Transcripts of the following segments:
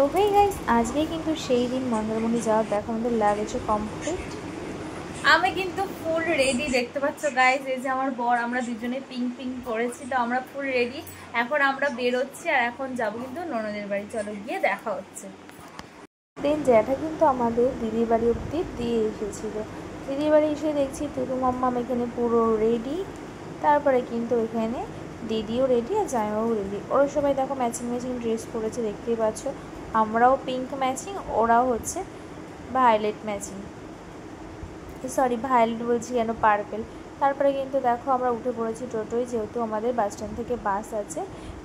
তো hey guys, আজকে কিন্তু সেই দিন মন্দারমণি যাওয়ার দেখো আমাদের লাগেছে কমপ্লিট। আমি কিন্তু ফুল রেডি, দেখতে পাচ্ছ গাইস। এই যে আমার বর, আমরা দুজনে পিঙ্ক পিঙ্ক করেছি, তো আমরা ফুল রেডি। এখন আমরা বেরোচ্ছি আর এখন যাবো কিন্তু ননদের বাড়ি। চলো গিয়ে দেখা হচ্ছে। দিন জ্যাঠা কিন্তু আমাদের দিদির বাড়ি অব্দি দিয়ে এসেছিল। দিদির বাড়ি এসে দেখছি টুটু মাম্মাম এখানে পুরো রেডি। তারপরে কিন্তু এখানে দিদিও রেডি আর জামাইবাবু রেডি। ওরা সবাই দেখো ম্যাচিং ম্যাচিং ড্রেস পরেছে, দেখতেই পাচ্ছ। আমরাও পিঙ্ক ম্যাচিং, ওরাও হচ্ছে ভায়োলেট ম্যাচিং, সরি ভায়োলেট বলছি কেন, পার্পেল। তারপরে কিন্তু দেখো আমরা উঠে পড়েছি টোটোয়, যেহেতু আমাদের বাস স্ট্যান্ড থেকে বাস আছে।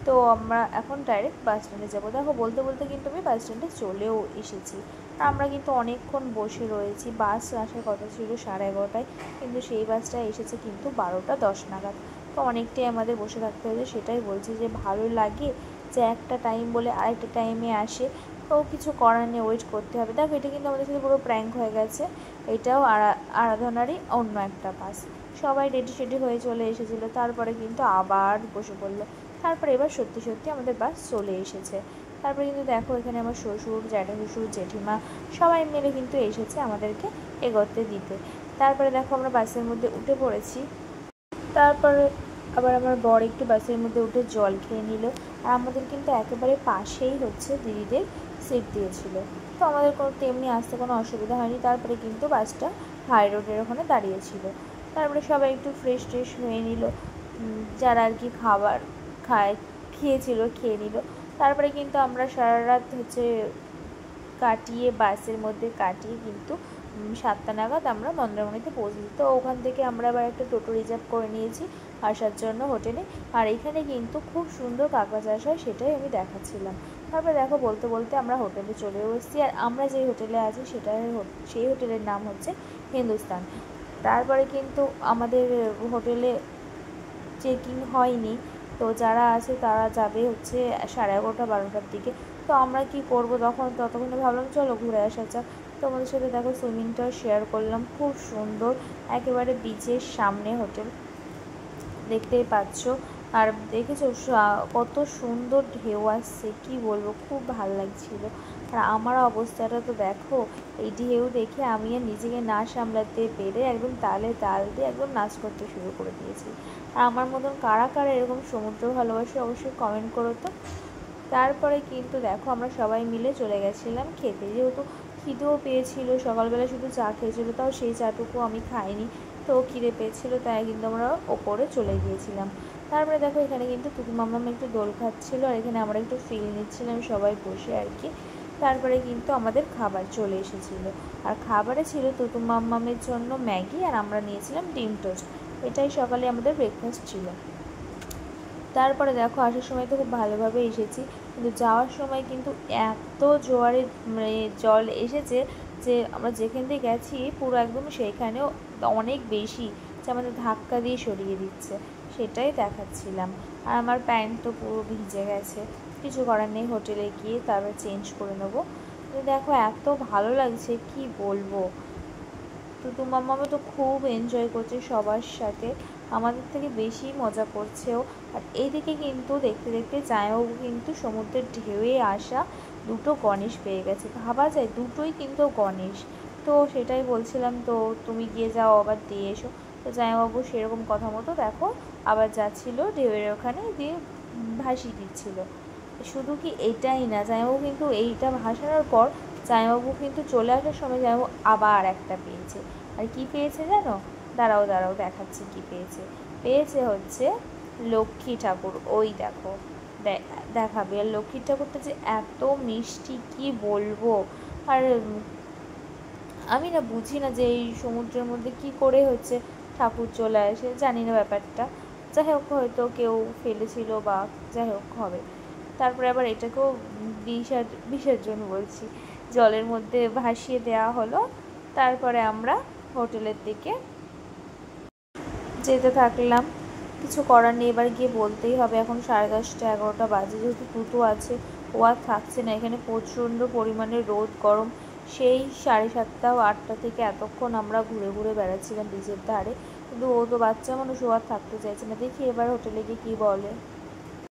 তো আমরা এখন ডাইরেক্ট বাস স্ট্যান্ডে যাবো। দেখো বলতে বলতে কিন্তু আমি বাস স্ট্যান্ডে চলেও এসেছি। আর আমরা কিন্তু অনেকক্ষণ বসে রয়েছি। বাস আসার কথা ছিল 11:30টায়, কিন্তু সেই বাসটা এসেছে কিন্তু 12:10 নাগাদ। তো অনেকটাই আমাদের বসে থাকতে হয়েছে। সেটাই বলছি যে ভালো লাগে যে একটা টাইম বলে আরেকটা টাইমে আসে, তো কিছু করার নেই, ওয়েট করতে হবে। দেখো এটা কিন্তু আমাদের সাথে পুরো প্র্যাঙ্ক হয়ে গেছে। এটাও আরাধনারই অন্য একটা বাস। সবাই রেডি সেডি হয়ে চলে এসেছিলো, তারপরে কিন্তু আবার বসে পড়লো। তারপরে এবার সত্যি সত্যি আমাদের বাস চলে এসেছে। তারপরে কিন্তু দেখো এখানে আমার শ্বশুর, জ্যাঠা শ্বশুর, জেঠিমা সবাই মিলে কিন্তু এসেছে আমাদেরকে এগোতে দিতে। তারপরে দেখো আমরা বাসের মধ্যে উঠে পড়েছি। তারপরে আবার আমার বর একটু বাসের মধ্যে উঠে জল খেয়ে নিল। আর আমাদের কিন্তু একেবারে পাশেই হচ্ছে দিদিদের সিট দিয়েছিল, তো আমাদের কোনো তেমনি আসতে কোনো অসুবিধা হয়নি। তারপরে কিন্তু বাসটা হাই রোডের ওখানে দাঁড়িয়েছিল। তারপরে সবাই একটু ফ্রেশ ট্রেশ হয়ে নিল, যারা আর কি খাবার খেয়েছিল খেয়ে নিল। তারপরে কিন্তু আমরা সারা রাত হচ্ছে কাটিয়ে, বাসের মধ্যে কাটিয়ে কিন্তু 7টা নাগাদ আমরা মন্দারমণিতে পৌঁছেছি। তো ওখান থেকে আমরা আবার একটা টোটো রিজার্ভ করে নিয়েছি আসার জন্য হোটেলে। আর এখানে কিন্তু খুব সুন্দর কাঁকড়া চাষ হয়, সেটাই আমি দেখাচ্ছিলাম। তারপরে দেখো বলতে বলতে আমরা হোটেলে চলে এসেছি। আর আমরা যেই হোটেলে আছি সেই হোটেলের নাম হচ্ছে হিন্দুস্তান। তারপরে কিন্তু আমাদের হোটেলে চেকিং হয়নি, তো যারা আছে তারা যাবে হচ্ছে 11:30-12টার দিকে। তো আমরা কি করব, ততক্ষণে ভাবলাম চলো ঘুরে আসা যাক। তোমাদের সাথে দেখো সুইমিংটাও শেয়ার করলাম, খুব সুন্দর, একেবারে বিচের সামনে হোটেল, দেখতেই পাচ্ছ। আর দেখেছো কত সুন্দর ঢেউ আসছে, কি বলবো, খুব ভালো লাগছিল। আর আমার অবস্থাটা তো দেখো, এই ঢেউ দেখে আমি আর নিজেকে না সামলাতে পেরে একদম তালে তাল দিয়ে একদম নাচ করতে শুরু করে দিয়েছি। আর আমার মতন কারা কারা এরকম সমুদ্র ভালোবাসে অবশ্যই কমেন্ট করো তো। তারপরে কিন্তু দেখো আমরা সবাই মিলে চলে গেছিলাম খেতে, যেহেতু খিদেও পেয়েছিল। সকালবেলা শুধু চা খেয়েছিলো, তাও সেই চাটুকু আমি খাইনি, তো খিদে পেয়েছিলো, তাই কিন্তু আমরা ওপরে চলে গিয়েছিলাম। তারপরে দেখো এখানে কিন্তু টুকু মাম্মাম একটু দোল খাচ্ছিলো, আর এখানে আমরা একটু ফিল নিচ্ছিলাম সবাই বসে আর কি। তারপরে কিন্তু আমাদের খাবার চলে এসেছিলো, আর খাবারে ছিল টুকু মাম্মামের জন্য ম্যাগি, আর আমরা নিয়েছিলাম ডিম টোস্ট। এটাই সকালে আমাদের ব্রেকফাস্ট ছিল। তারপরে দেখো আসার সময় তো খুব ভালোভাবে এসেছি, কিন্তু যাওয়ার সময় কিন্তু এত জোয়ারে জল এসেছে যে আমরা যেখান থেকে গেছি পুরো একদম সেইখানেও অনেক বেশি, যে আমাদের ধাক্কা দিয়ে সরিয়ে দিচ্ছে, সেটাই দেখাচ্ছিলাম। আর আমার প্যান্ট তো পুরো ভিজে গেছে, কিছু করার নেই, হোটেলে গিয়ে তারপর চেঞ্জ করে নেবো। দেখো এত ভালো লাগছে কি বলবো। টুটু মাম্মামও তো খুব এনজয় করছে সবার সাথে, আমাদের থেকে বেশি মজা করছেও। আর এইদিকে কিন্তু দেখতে দেখতে জামাইবাবু কিন্তু সমুদ্রের ঢেউয়ে আসা দুটো গণেশ পেয়ে গেছে। ভাবা যায় দুটোই কিন্তু গণেশ। তো সেটাই বলছিলাম, তো তুমি গিয়ে যাও আবার দিয়ে এসো। তো জামাইবাবু সেরকম কথা মতো দেখো আবার যাচ্ছিলো ঢেউয়ের ওখানে, দিয়ে ভাসিয়ে দিচ্ছিলো। শুধু কি এটাই না, জামাইবাবু কিন্তু এইটা ভাসানোর পর জামাইবাবু কিন্তু চলে আসার সময় জামাইবাবু আবার একটা পেয়েছে। আর কি পেয়েছে জানো? দাঁড়াও দাঁড়াও দেখাচ্ছি কি পেয়েছে। পেয়েছে হচ্ছে লক্ষ্মী ঠাকুর, ওই দেখো দেখাবে। আর লক্ষ্মী ঠাকুরটা যে এত মিষ্টি কি বলবো। আর আমি না বুঝি না যে এই সমুদ্রের মধ্যে কি করে হচ্ছে ঠাকুর চলে আসে, জানি না ব্যাপারটা। যাই হোক, হয়তো কেউ ফেলেছিল বা যাই হোক হবে। তারপরে আবার এটাকেও বিসর্জন বলছি, জলের মধ্যে ভাসিয়ে দেওয়া হলো। তারপরে আমরা হোটেলের দিকে যেতে থাকলাম। কিছু করার নেই, এবার গিয়ে বলতেই হবে। এখন 10:30-11টা বাজে, যেহেতু টুটু আছে, ও আর থাকছে না এখানে, প্রচণ্ড পরিমাণে রোদ গরম। সেই 7:30-8টা থেকে এতক্ষণ আমরা ঘুরে ঘুরে বেড়াচ্ছিলাম বিচের ধারে, কিন্তু ও তো বাচ্চা মানুষ, ও আর থাকতে চাইছে না। দেখি এবার হোটেলে গিয়ে কী বলে।